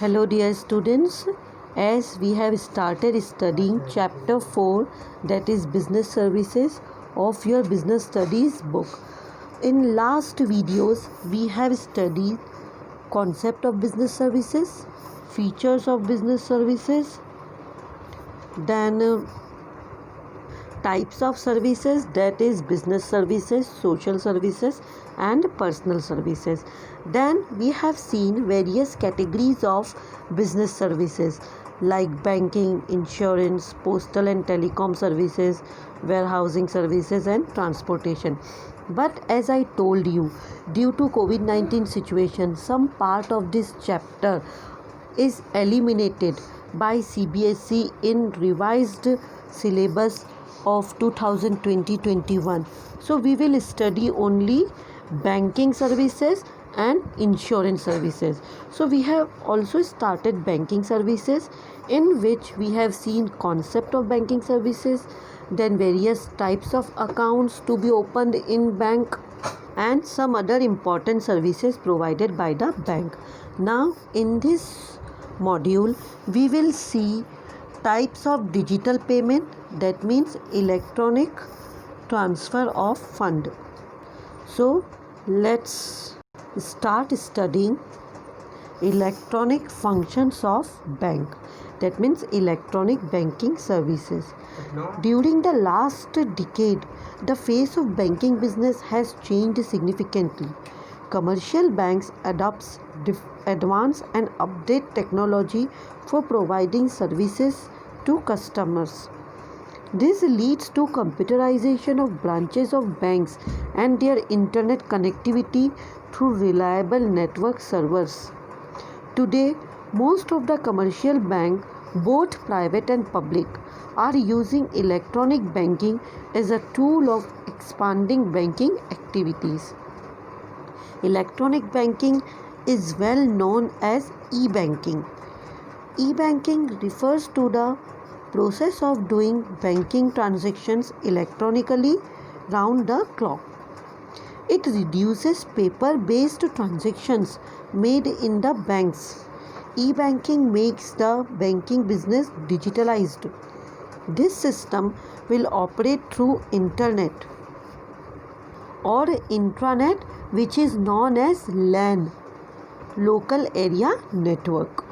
Hello dear students, as we have started studying chapter 4, that is business services of your business studies book. In last videos we have studied concept of business services, features of business services, then types of services, that is business services, social services and personal services. Then we have seen various categories of business services like banking, insurance, postal and telecom services, warehousing services and transportation. But as I told you, due to COVID-19 situation, some part of this chapter is eliminated by CBSE in revised syllabus of 2020-21. So we will study only banking services and insurance services. So we have also started banking services, in which we have seen concept of banking services, then various types of accounts to be opened in bank and some other important services provided by the bank. Now in this module we will see types of digital payment, that means electronic transfer of fund. So let's start studying electronic functions of bank, that means electronic banking services. During the last decade, the face of banking business has changed significantly. Commercial banks adopts advanced and update technology for providing services to customers. This leads to computerization of branches of banks and their internet connectivity through reliable network servers. Today, most of the commercial banks, both private and public, are using electronic banking as a tool of expanding banking activities. Electronic banking is well known as e-banking. E-banking refers to the process of doing banking transactions electronically round the clock. It reduces paper-based transactions made in the banks. E-banking makes the banking business digitalized. This system will operate through internet or intranet, which is known as LAN, local area network.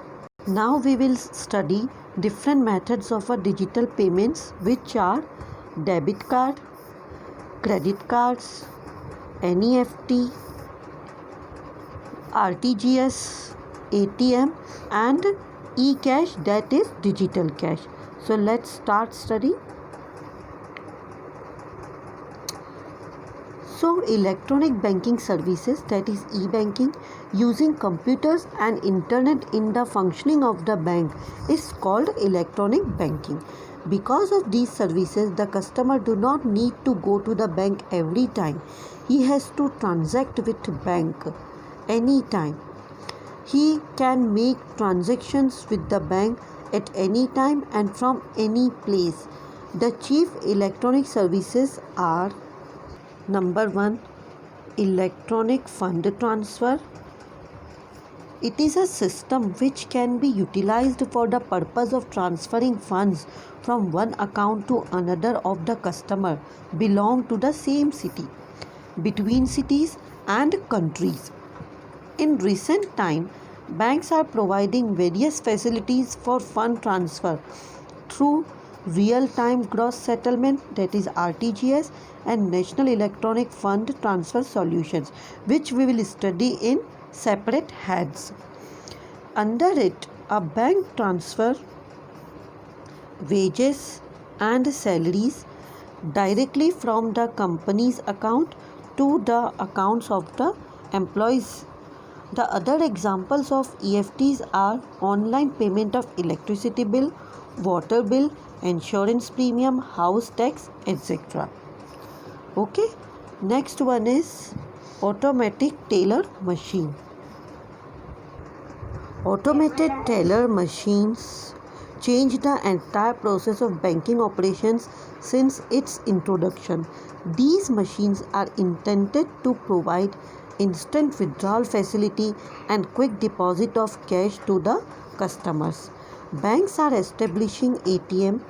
Now we will study different methods of digital payments, which are debit card, credit cards, NEFT, RTGS, ATM and e-cash, that is digital cash. So let's start study. So electronic banking services, that is e-banking, using computers and internet in the functioning of the bank is called electronic banking. Because of these services, the customer do not need to go to the bank every time. He has to transact with bank anytime. He can make transactions with the bank at any time and from any place. The chief electronic services are: Number 1, electronic fund transfer. It is a system which can be utilized for the purpose of transferring funds from one account to another of the customer belong to the same city, between cities and countries. In recent time, banks are providing various facilities for fund transfer through real-time gross settlement, that is RTGS, and National Electronic Fund Transfer Solutions, which we will study in separate heads. Under it, a bank transfer wages and salaries directly from the company's account to the accounts of the employees. The other examples of EFTs are online payment of electricity bill, water bill, insurance premium, house tax, etc. Okay, next one is automatic teller machine. Automated teller machines change the entire process of banking operations since its introduction. These machines are intended to provide instant withdrawal facility, and quick deposit of cash to the customers. Banks are establishing ATM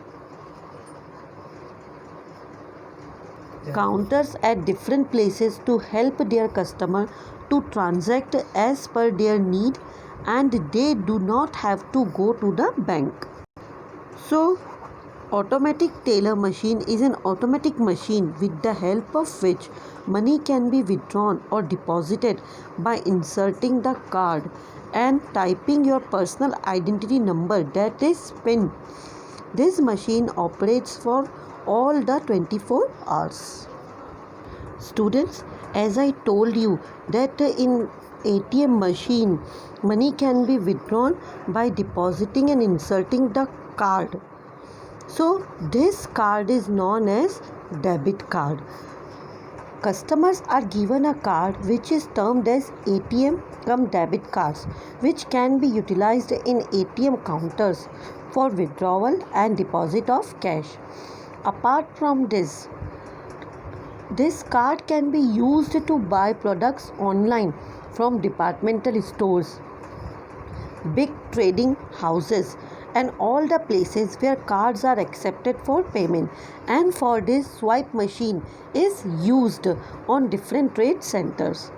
counters at different places to help their customer to transact as per their need, and they do not have to go to the bank. So automatic teller machine is an automatic machine with the help of which money can be withdrawn or deposited by inserting the card and typing your personal identity number, that is PIN. This machine operates for all the 24 hours. Students, as I told you that in ATM machine money can be withdrawn by depositing and inserting the card. So this card is known as debit card. Customers are given a card which is termed as ATM cum debit cards, which can be utilized in ATM counters for withdrawal and deposit of cash. Apart from this card can be used to buy products online from departmental stores, big trading houses, and all the places where cards are accepted for payment. And for this, swipe machine is used on different trade centers.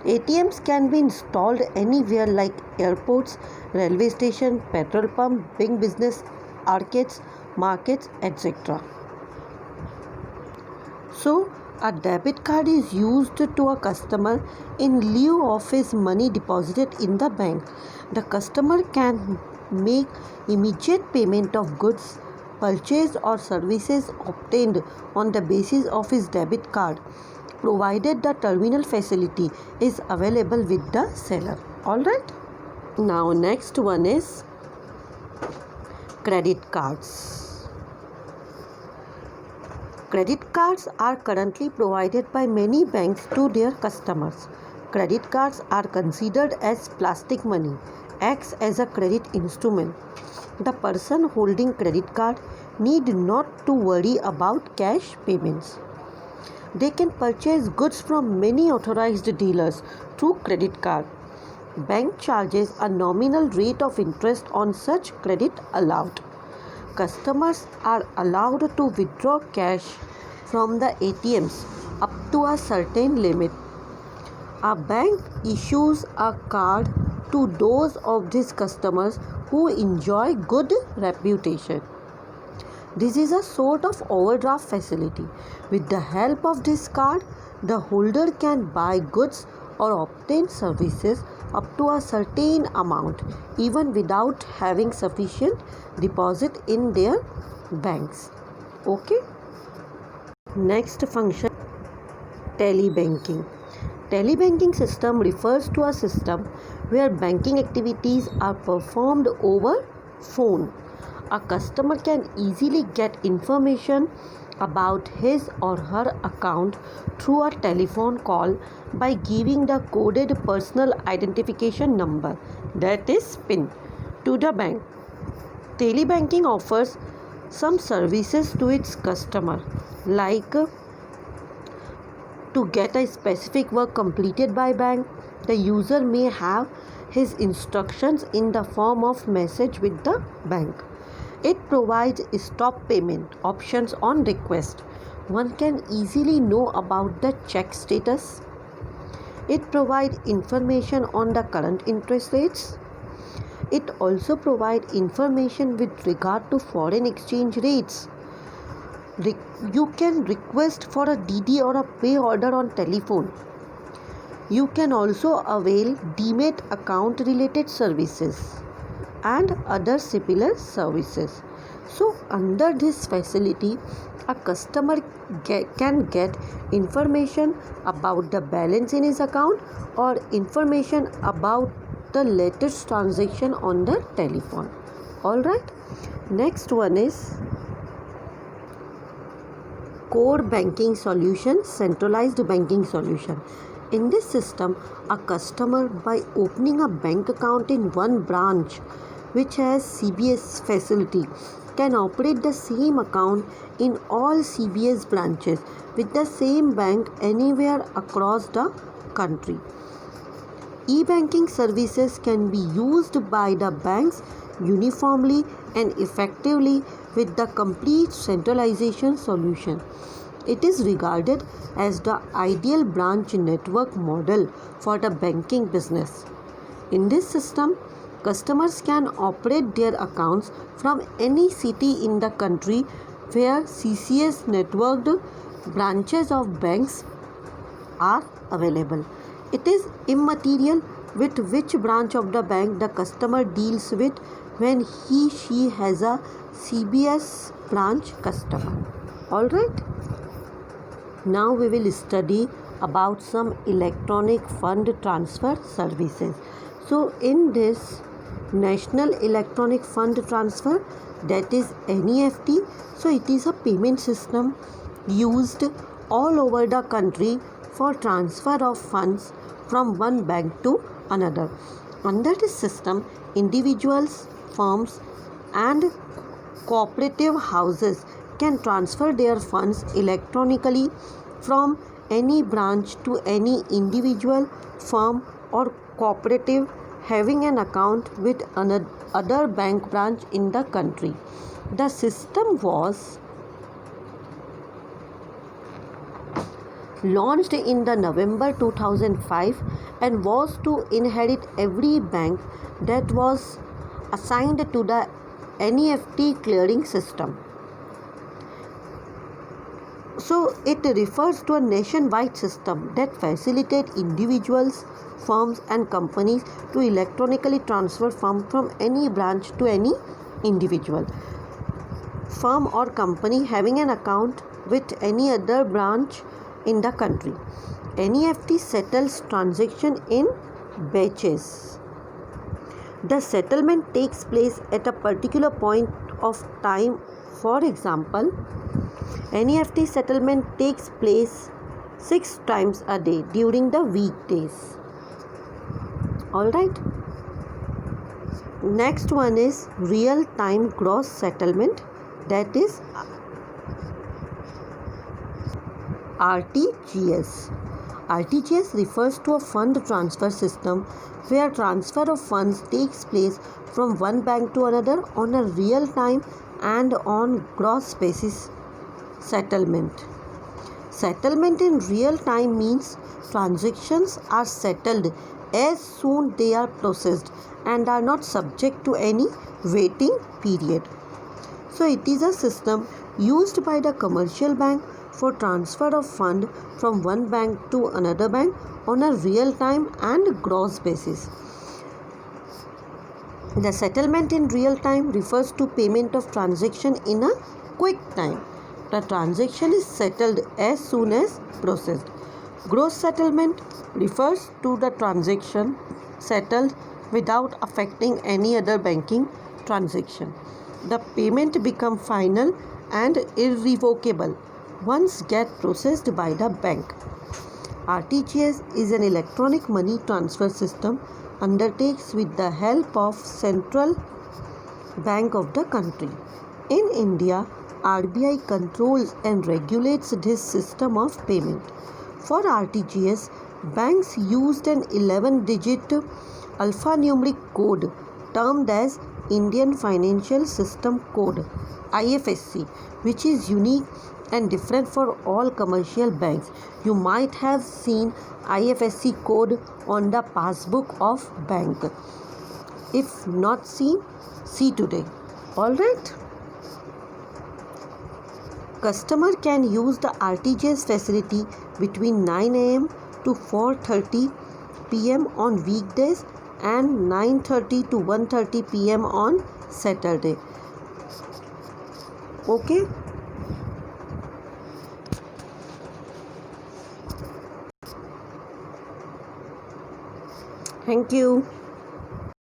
ATMs can be installed anywhere like airports, railway station, petrol pump, big business arcades, markets, etc. So a debit card is used to a customer in lieu of his money deposited in the bank. The customer can make immediate payment of goods purchased or services obtained on the basis of his debit card, provided the terminal facility is available with the seller. Alright. Now next one is credit cards. Credit cards are currently provided by many banks to their customers. Credit cards are considered as plastic money, acts as a credit instrument. The person holding credit card need not to worry about cash payments. They can purchase goods from many authorized dealers through credit card. Bank charges a nominal rate of interest on such credit allowed. Customers are allowed to withdraw cash from the ATMs up to a certain limit. A bank issues a card to those of these customers who enjoy good reputation. This is a sort of overdraft facility. With the help of this card, the holder can buy goods or obtain services up to a certain amount, even without having sufficient deposit in their banks. Okay. Next function, telebanking. Telebanking system refers to a system where banking activities are performed over phone. A customer can easily get information about his or her account through a telephone call by giving the coded personal identification number, that is PIN, to the bank. Telebanking offers some services to its customer, like to get a specific work completed by bank. The user may have his instructions in the form of message with the bank. It provides stop payment options on request. One can easily know about the check status. It provides information on the current interest rates. It also provides information with regard to foreign exchange rates. You can request for a DD or a pay order on telephone. You can also avail Demat account related services and other similar services. So under this facility, a customer can get information about the balance in his account or information about the latest transaction on the telephone. Alright. Next one is core banking solution, centralized banking solution. In this system, a customer, by opening a bank account in one branch which has CBS facility, can operate the same account in all CBS branches with the same bank anywhere across the country. E-banking services can be used by the banks uniformly and effectively with the complete centralization solution. It is regarded as the ideal branch network model for the banking business. In this system, customers can operate their accounts from any city in the country where CCS networked branches of banks are available. It is immaterial with which branch of the bank the customer deals with when she has a CBS branch customer. Alright. Now we will study about some electronic fund transfer services. So in this National Electronic Fund Transfer, that is NEFT, so it is a payment system used all over the country for transfer of funds from one bank to another. Under this system, individuals, firms and cooperative houses can transfer their funds electronically from any branch to any individual, firm or cooperative having an account with another bank branch in the country. The system was launched in the November 2005 and was to inherit every bank that was assigned to the NEFT clearing system. So it refers to a nationwide system that facilitates individuals, firms and companies to electronically transfer funds from any branch to any individual, firm or company having an account with any other branch in the country. NEFT settles transaction in batches. The settlement takes place at a particular point of time. For example, NEFT settlement takes place 6 times a day during the weekdays. Alright. Next one is real-time gross settlement, that is RTGS. RTGS refers to a fund transfer system where transfer of funds takes place from one bank to another on a real time and on gross basis settlement. Settlement in real time means transactions are settled as soon they are processed and are not subject to any waiting period. So it is a system used by the commercial bank for transfer of fund from one bank to another bank on a real time and gross basis. The settlement in real time refers to payment of transaction in a quick time. The transaction is settled as soon as processed. Gross settlement refers to the transaction settled without affecting any other banking transaction. The payment becomes final and irrevocable once get processed by the bank. RTGS is an electronic money transfer system undertakes with the help of central bank of the country. In India, RBI controls and regulates this system of payment. For RTGS, banks used an 11-digit alphanumeric code termed as Indian Financial System Code (IFSC), which is unique and different for all commercial banks. You might have seen IFSC code on the passbook of bank. If not seen, see today. Alright. Customer can use the RTGS facility between 9 am to 4:30 pm on weekdays and 9:30 to 1:30 pm on Saturday. Okay. Thank you.